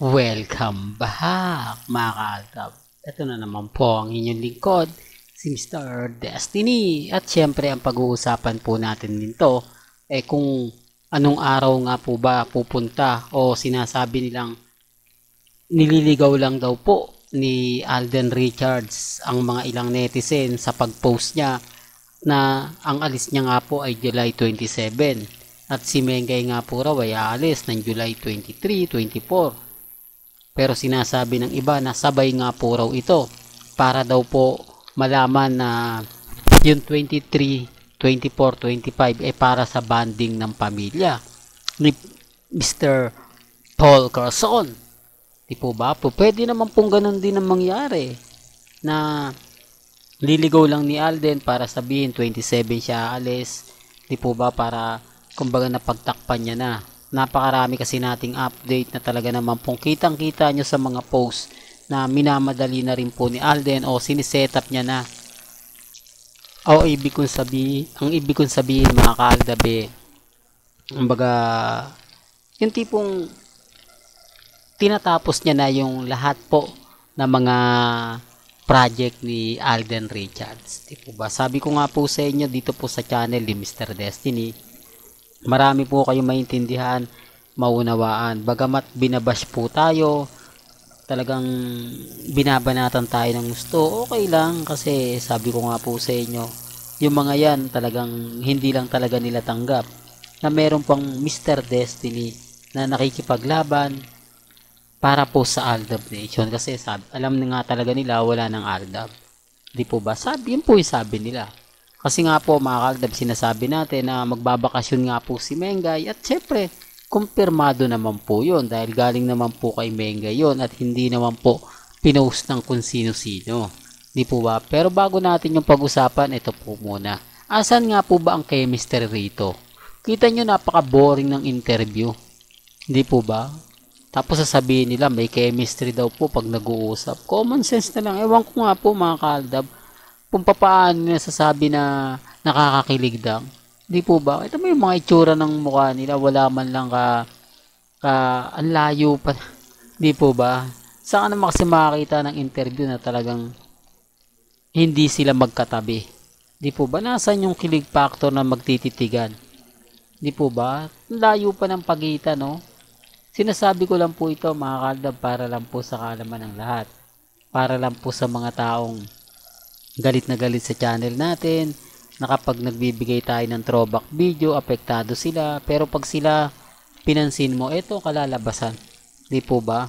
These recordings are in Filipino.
Welcome back mga kaaltab. Ito na naman po ang inyong lingkod, si Mr. Destiny. At syempre ang pag-uusapan po natin dito kung anong araw nga po ba pupunta o sinasabi nilang nililigaw lang daw po ni Alden Richards ang mga ilang netizen sa pag-post niya na ang alis niya nga po ay July 27 at si Mengay nga po raw ay aalis ng July 23, 24. Pero sinasabi ng iba na sabay nga po raw ito para daw po malaman na yung 23, 24, 25 ay para sa bonding ng pamilya ni Mr. Paul Carson. Di po ba? Pwede naman pong ganun din ang mangyari na liligaw lang ni Alden para sabihin 27 siya alis. Di po ba? Para kumbaga napagtakpan niya na. Napakarami kasi nating update na talaga naman pong kitang-kita nyo sa mga posts na minamadali na rin po ni Alden o sinisetup niya na. O ibig kong sabihin mga kaaldabe, kumbaga yung tipong tinatapos niya na yung lahat po na mga project ni Alden Richards. Di po ba? Sabi ko nga po sa inyo dito po sa channel ni Mr. Destiny, marami po kayong maintindihan, maunawaan. Bagamat binabash po tayo, talagang binabanatan tayo ng gusto, okay lang kasi sabi ko nga po sa inyo, yung mga yan talagang hindi lang talaga nila tanggap na meron pang Mr. Destiny na nakikipaglaban para po sa Aldab Nation kasi alam na nga talaga nila wala ng Aldab. Di po ba? Yun po yung sabi nila. Kasi nga po mga kaldab, sinasabi natin na magbabakasyon nga po si Mengay at syempre, kumpirmado naman po yun dahil galing naman po kay Mengay yun at hindi naman po pinost ng kung sino-sino. Di po ba? Pero bago natin yung pag-usapan, ito po muna. Asan nga po ba ang chemistry rito? Kita nyo napaka-boring ng interview. Di po ba? Tapos sasabihin nila may chemistry daw po pag nag-uusap. Common sense na lang. Ewan ko nga po mga kaldab kung paano nila sasabi na nakakakilig lang. Di po ba? Ito mo yung mga itsura ng mukha nila. Wala man lang ang layo pa. Di po ba? Saan ka naman kasi makakita ng interview na talagang hindi sila magkatabi? Di po ba? Nasaan yung kilig factor na magtititigan? Di po ba? Layo pa ng pagitan, no? Sinasabi ko lang po ito, mga kaldab, para lang po sa kaalaman ng lahat. Para lang po sa mga taong galit na galit sa channel natin, na kapag nagbibigay tayo ng throwback video, apektado sila. Pero pag sila pinansin mo, eto kalalabasan. Di po ba?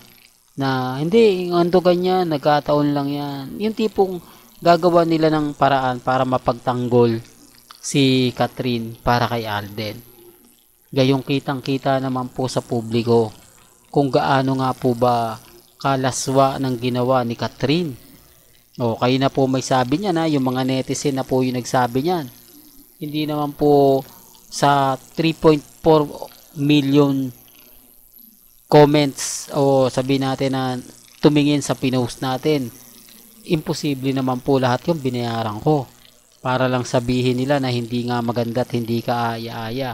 Na hindi, ando ganyan, nagkataon lang yan. Yung tipong gagawa nila ng paraan para mapagtanggol si Catherine para kay Alden. Gayong kitang-kita naman po sa publiko kung gaano nga po ba kalaswa ng ginawa ni Catherine. O, kayo na po may sabi niya na, yung mga netizen na po yung nagsabi niyan. Hindi naman po sa 3.4 million comments o sabihin natin na tumingin sa pinost natin. Imposible naman po lahat yung binayaran ko. Para lang sabihin nila na hindi nga maganda at hindi ka aya-aya.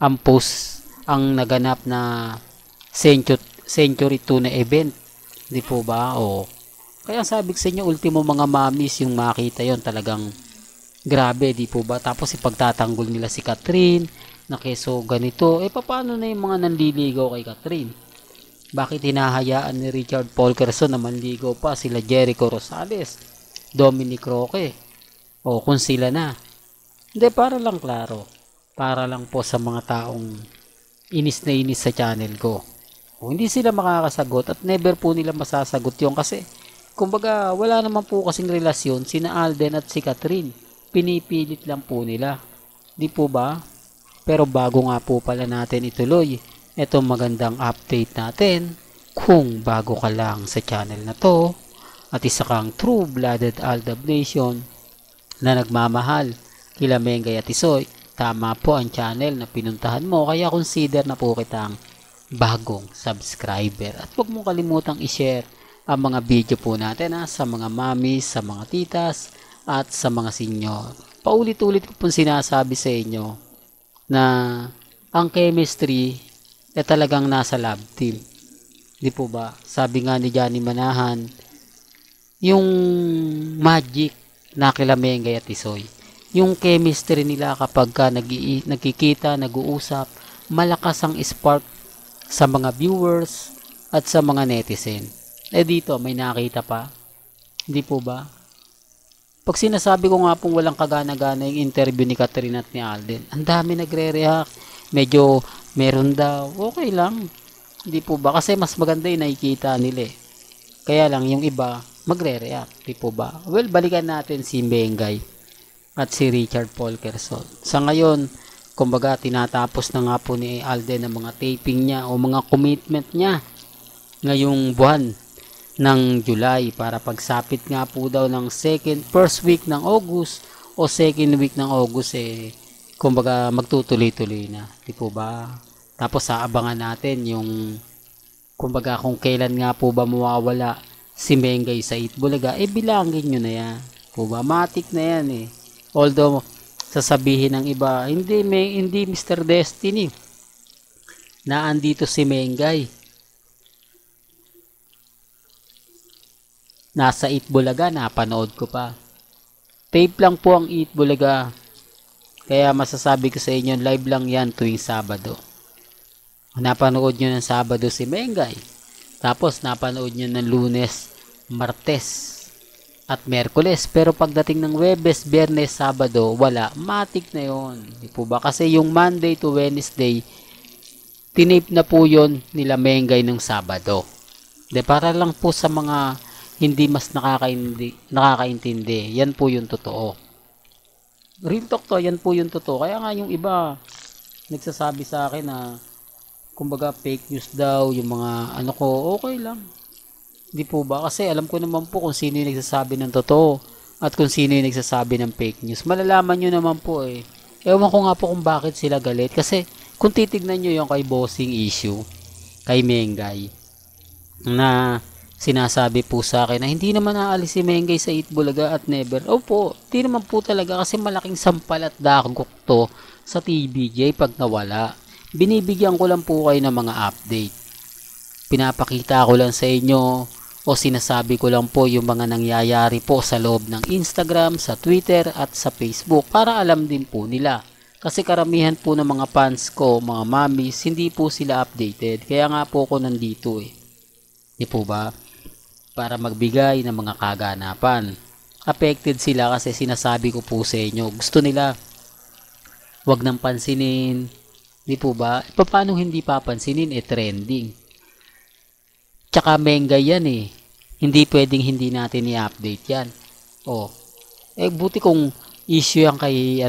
Ang post ang naganap na Century 2 na event. Di po ba? O, kaya sabi ko sa inyo, ultimo mga mamis yung makita yon talagang grabe, di po ba? Tapos ipagtatanggol nila si Catherine, na keso ganito. Paano na yung mga nanliligaw kay Catherine? Bakit hinahayaan ni Richard Paul Carson na manligaw pa sila Jericho Rosales, Dominic Roque? O kung sila na. Hindi, para lang klaro. Para lang po sa mga taong inis na inis sa channel ko. O, hindi sila makakasagot at never po nila masasagot yung kasi kumbaga, wala naman po kasing relasyon sina Alden at si Catherine. Pinipilit lang po nila. Di po ba? Pero bago nga po pala natin ituloy, itong magandang update natin. Kung bago ka lang sa channel na to, at isa kang true-blooded Aldab Nation na nagmamahal kila Mengay at Isoy, tama po ang channel na pinuntahan mo, kaya consider na po kitang bagong subscriber. At huwag mong kalimutang i-share ang mga video po natin sa mga mamis, sa mga titas, at sa mga senior. Paulit-ulit ko pong sinasabi sa inyo na ang chemistry talagang nasa love team. Di po ba? Sabi nga ni Johnny Manahan, yung magic na kila Mengay at Tisoy, yung chemistry nila kapag ka nagkikita, nag-uusap, malakas ang spark sa mga viewers at sa mga netizen. Dito, may nakita pa. Hindi po ba? Pag sinasabi ko nga pong walang kagana-gana yung interview ni Catherine at ni Alden, ang dami nagre-react. Medyo meron daw. Okay lang. Hindi po ba? Kasi mas maganda yung nakikita nila eh. Kaya lang yung iba, magre-react. Hindi po ba? Well, balikan natin si Mengay at si Richard Polkerson. Sa ngayon, kumbaga tinatapos na nga po ni Alden ang mga taping niya o mga commitment niya ngayong buwan ng July para pagsapit nga po daw ng first week ng August o second week ng August kumbaga magtutuloy-tuloy na. Di po ba? Tapos aabangan natin yung kumbaga kung kailan nga po ba mawawala si Mengay sa Itbulaga, bilangin nyo na yan. Po ba? Matik na yan Although sasabihin ng iba, hindi Mr. Destiny. Naandito si Mengay. Nasa Itbulaga, napanood ko pa. Tape lang po ang Itbulaga. Kaya masasabi ko sa inyo, live lang yan tuwing Sabado. Napanood nyo ng Sabado si Mengay. Tapos napanood nyo ng Lunes, Martes, at Merkules. Pero pagdating ng Webes, Biyernes, Sabado, wala. Matik na yon. Di po ba? Kasi yung Monday to Wednesday, tinape na po yon nila Mengay ng Sabado. Para lang po sa mga hindi mas nakakaintindi. Yan po yung totoo. Real talk to, yan po yung totoo. Kaya nga yung iba nagsasabi sa akin na kumbaga fake news daw, yung mga ano ko, okay lang. Hindi po ba? Kasi alam ko naman po kung sino yung nagsasabi ng totoo at kung sino yung nagsasabi ng fake news. Malalaman nyo naman po Ewan ko nga po kung bakit sila galit. Kasi kung titignan nyo yung kay bossing issue, kay Mengay, na sinasabi po sa akin na hindi naman aalis si Mengay sa Itbulaga at never. Opo, hindi naman po talaga kasi malaking sampal at dagok to sa TVJ pag nawala. Binibigyan ko lang po kayo ng mga update. Pinapakita ko lang sa inyo o sinasabi ko lang po yung mga nangyayari po sa loob ng Instagram, sa Twitter at sa Facebook para alam din po nila. Kasi karamihan po ng mga fans ko, mga mamis, hindi po sila updated. Kaya nga po ako nandito Di po ba? Para magbigay ng mga kaganapan. Affected sila kasi sinasabi ko po sa inyo, gusto nila wag nang pansinin. Di po ba? Paano hindi papansinin? Trending. Tsaka Mengay yan Hindi pwedeng hindi natin i-update yan. Buti kung issue yan kay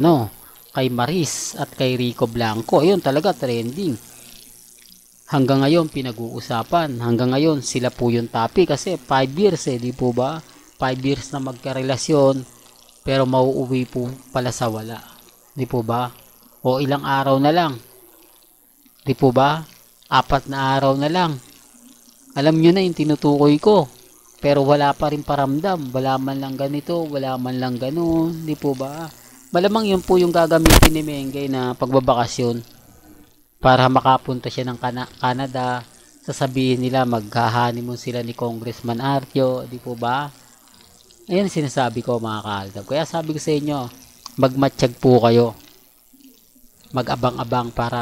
Maris at kay Rico Blanco. Ayun talaga trending. Hanggang ngayon pinag-uusapan. Hanggang ngayon sila po yung topic kasi 5 years di po ba? 5 years na magkarelasyon pero mauuwi po pala sa wala. Di po ba? O ilang araw na lang. Di po ba? 4 na araw na lang. Alam nyo na yung tinutukoy ko. Pero wala pa rin paramdam. Wala man lang ganito, wala man lang ganun. Di po ba? Malamang yun po yung gagamitin ni Mengay na pagbabakasyon. Para makapunta siya ng Canada, sasabihin nila magha-honeymoon sila ni Congressman Artio, di po ba? Ayan sinasabi ko mga kaaldab. Kaya sabi ko sa inyo, magmatsyag po kayo. Mag-abang-abang para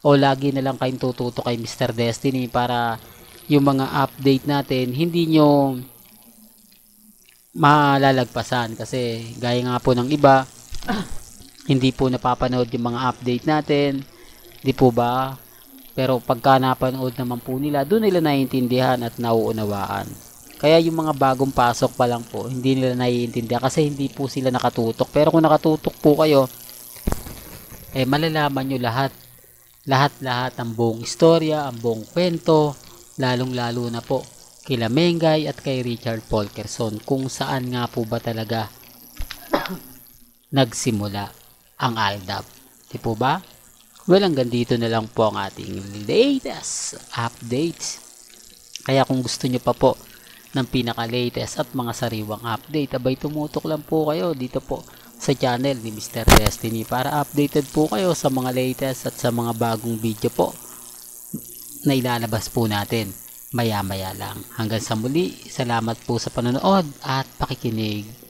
lagi na lang kayong tututo kay Mr. Destiny para yung mga update natin hindi nyo malalagpasan. Kasi gaya nga po ng iba, hindi po napapanood yung mga update natin. Di po ba? Pero pagka napanood naman po nila, doon nila naiintindihan at nauunawaan. Kaya yung mga bagong pasok pa lang po, hindi nila naiintindihan kasi hindi po sila nakatutok. Pero kung nakatutok po kayo, malalaman nyo lahat. Lahat ang buong istorya, ang buong kwento, lalong-lalo na po kila Mengay at kay Richard Polkerson kung saan nga po ba talaga nagsimula ang Aldab. Di po ba? Well, hanggang dito na lang po ang ating latest updates. Kaya kung gusto nyo pa po ng pinaka-latest at mga sariwang update, abay tumutok lang po kayo dito po sa channel ni Mr. Destiny para updated po kayo sa mga latest at sa mga bagong video po na ilalabas po natin maya-maya lang. Hanggang sa muli, salamat po sa panonood at pakikinig.